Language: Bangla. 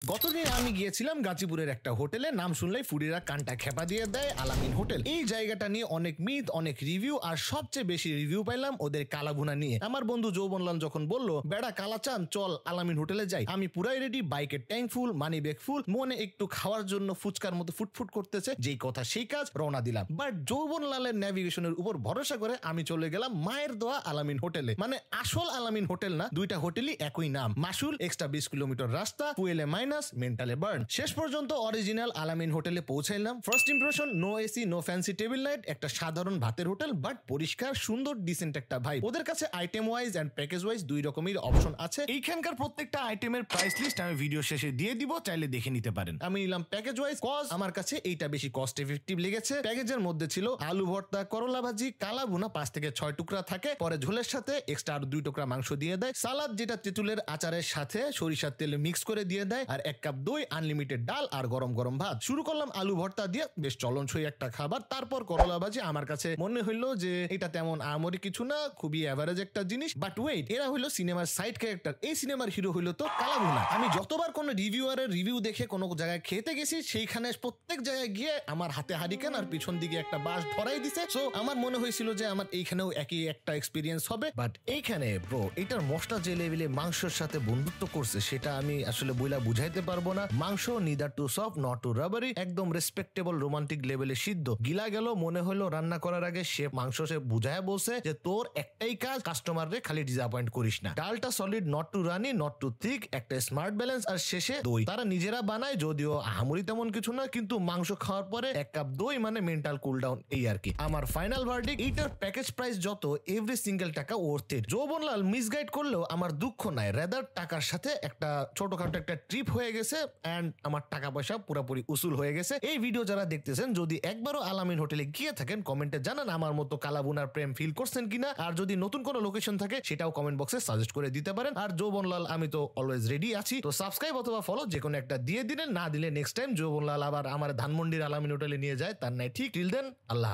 গতদিন আমি গিয়েছিলাম গাজীপুরের একটা হোটেলে, নাম শুনলেই ফুডিরা কানটা খেপা দিয়ে দেয়, আলামিন হোটেল। এই জায়গাটা নিয়ে অনেক মিথ, অনেক রিভিউ, আর সবচেয়ে বেশি রিভিউ পাইলাম ওদের কালাভুনা নিয়ে। আমার বন্ধু যৌবনলাল যখন বলল বেড়া কালাচান চল আলামিন হোটেলে যাই, আমি পুরাই রেডি, বাইকের ট্যাঙ্ক ফুল, মানি ব্যাগ ফুল, মনে একটু খাওয়ার জন্য ফুচকার মতো ফুটফুট করতেছে, যেই কথা সেই কাজ, রওনা দিলাম। বাট যৌবনলালের ন্যাভিগেশনের উপর ভরসা করে আমি চলে গেলাম মায়ের দোয়া আলামিন হোটেলে। মানে আসল আলামিন হোটেল না, দুইটা হোটেলই একই নাম, মাসুল, এক্সট্রা 20 কিলোমিটার রাস্তা, ফুয়েলে মাইনাস, মেন্টালে বার্ন। শেষ পর্যন্ত অরিজিনাল আলামিন হোটেলে পৌঁছাইলাম। First impression, no AC, no fancy table light, একটা সাধারণ ভাতের হোটেল, বাট পরিষ্কার, সুন্দর, ডিসেন্ট একটা ভাই। ওদের কাছে item wise and package wise দুই রকমের অপশন আছে। এইখানকার প্রত্যেকটা আইটেমের প্রাইস লিস্ট আমি ভিডিও শেষে দিয়ে দিব, চাইলে দেখে নিতে পারেন। আমি নিলাম প্যাকেজ ওয়াইজ, কজ আমার কাছে এইটা বেশি কস্ট এফেক্টিভ লেগেছে। প্যাকেজের মধ্যে ছিল আলু ভর্তা, করলা ভাজি, কালা ভুনা 5 থেকে 6 টুকরা থাকে, পরে ঝোলের সাথে এক্সট্রা আর 2 টুকরা মাংস দিয়ে দেয়, সালাদ যেটা তেঁতুলের আচারের সাথে সরিষার তেলে মিক্স করে দিয়ে দেয়, আর 1 কাপ দই, আনলিমিটেড ডাল আর গরম গরম ভাত। শুরু করলাম আলু ভর্তা দিয়ে, বেশ চলনসই একটা খাবার। তারপর করলা ভাজি। আমার কাছে মনে হইলো যে এটা তেমন আমরি কিছু না, খুবই এভারেজ একটা জিনিস। বাট ওয়েট, এরা হইলো সিনেমার সাইড ক্যারেক্টার, এই সিনেমার হিরো হইলো তো কালাভুনা। আমি যতবার কোনো রিভিউয়ারের রিভিউ দেখে কোনো জায়গায় খেতে গেছি, সেইখানে প্রত্যেক জায়গায় গিয়ে আমার হাতে হারিকেন আর পিছন দিকে একটা বাঁশ ধরাই দিছে। সো আমার মনে হয়েছিল যে আমার এইখানেও একই একটা এক্সপিরিয়েন্স হবে। বাট এইখানে ব্রো, এটার মশলা যে লেভেলে মাংসের সাথে বন্ধুত্ব করছে সেটা আমি আসলে বইলা বুঝাইতে পারবো না। মাংস neither too soft not too rubbery, একদম রেসপেক্টেবল রোমান্টিক লেভেলে সিদ্ধ। গিলা গেল, মনে হলো রান্না করার আগে শেফ মাংস সে বুঝায় বলছে যে তোর একটাই কাজ, কাস্টমার রে খালি ডিসঅ্যাপয়েন্ট করিস না। ডালটা solid, not too runny, not too thick, একটা স্মার্ট ব্যালেন্স, আর শেষে দই। তারা নিজেরা বানায়, যদিও আহামরি তেমন কিছু না, কিন্তু মাংস খাওয়ার পরে 1 কাপ দই মানে মেন্টাল কুল ডাউন, এই আর কি। আমার ফাইনাল ভার্ডিক, এইটার প্যাকেজ প্রাইস যত, এভরি সিঙ্গেল টাকা ওর্থ ইট। যৌবনলাল মিসগাইড করলেও আমার দুঃখ নাই, রেদার টাকার সাথে একটা ছোটখাটো একটা ট্রিপ হয়ে গেছে, এন্ড আমার টাকা পয়সা পুরোপুরি উসুল হয়ে গেছে। এই ভিডিও যারা দেখতেছেন, যদি একবারও আলামিন হোটেলে গিয়ে থাকেন, কমেন্টে জানান আমার মতো কালাভুনার প্রেম ফিল করছেন কিনা। আর যদি নতুন কোনো লোকেশন থাকে সেটাও কমেন্ট বক্সে সাজেস্ট করে দিতে পারেন। আর যৌবনলাল আমি তো অলওয়েজ রেডি আছি, তো সাবস্ক্রাইব অথবা ফলো যে কোনো একটা দিয়ে দিলেন, না দিলে নেক্সট টাইম যৌবনলাল আবার আমার ধানমন্ডির আলামিন হোটেলে নিয়ে যায়, তার নাই ঠিক। টিল দেন, আল্লাহ।